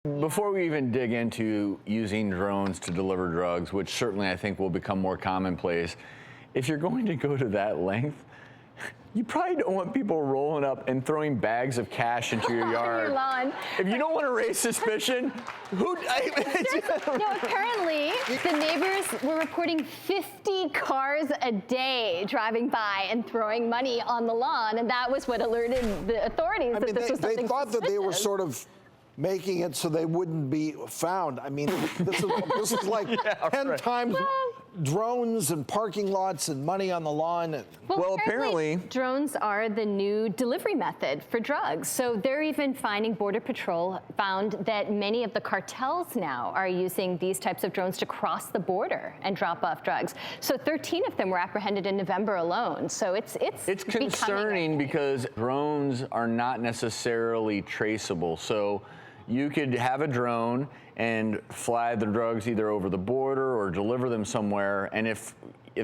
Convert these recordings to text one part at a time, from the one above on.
Before we even dig into using drones to deliver drugs, which certainly I think will become more commonplace, if you're going to go to that length, you probably don't want people rolling up and throwing bags of cash into your yard. Your lawn. If you don't want to raise suspicion, no, apparently the neighbors were reporting 50 cars a day driving by and throwing money on the lawn, and that was what alerted the authorities that this was something they thought suspicious. that they were sort of making it so they wouldn't be found. I mean, this is like 10 times drones and parking lots and money on the lawn. Well, apparently drones are the new delivery method for drugs. So they're even finding Border Patrol found that many of the cartels now are using these types of drones to cross the border and drop off drugs. So 13 of them were apprehended in November alone. So it's concerning because drones are not necessarily traceable. So you could have a drone and fly the drugs either over the border or deliver them somewhere, and if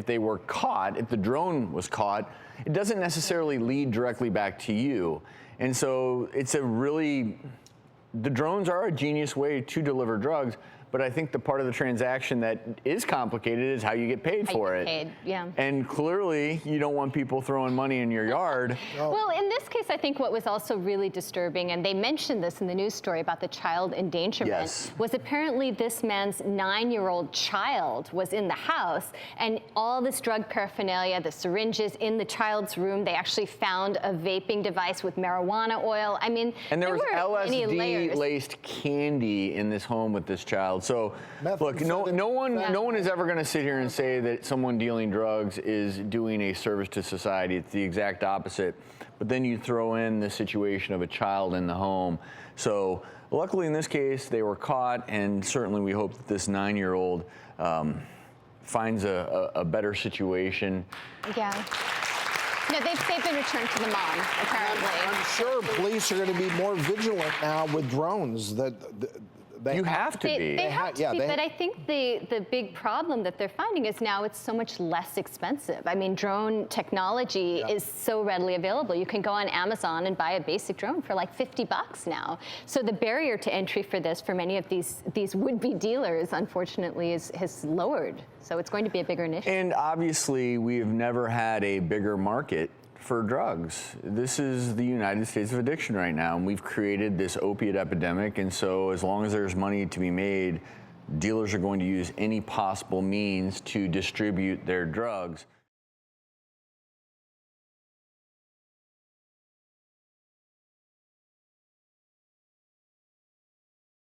they were caught, if the drone was caught, it doesn't necessarily lead directly back to you. And so the drones are a genius way to deliver drugs, but I think the part of the transaction that is complicated is how you get paid for it. Yeah. And clearly, you don't want people throwing money in your yard. Well, in this case, I think what was also really disturbing, and they mentioned this in the news story about the child endangerment, was apparently this man's 9-year-old child was in the house, and all this drug paraphernalia, the syringes in the child's room. They actually found a vaping device with marijuana oil. I mean, and there was LSD laced candy in this home with this child. So, look, no one is ever going to sit here and say that someone dealing drugs is doing a service to society. It's the exact opposite. But then you throw in the situation of a child in the home. So, luckily in this case, they were caught, and certainly we hope that this 9-year-old finds a better situation. Yeah. No, they've been returned to the mom, apparently. I'm sure police are going to be more vigilant now with drones. You have to be. They have to be, but I think the big problem that they're finding is now it's so much less expensive. I mean, drone technology is so readily available. You can go on Amazon and buy a basic drone for like $50 now. So the barrier to entry for this, for many of these would-be dealers, unfortunately, has lowered. So it's going to be a bigger initiative. And obviously, we have never had a bigger market for drugs. This is the United States of addiction right now, and we've created this opiate epidemic, and so as long as there's money to be made, dealers are going to use any possible means to distribute their drugs.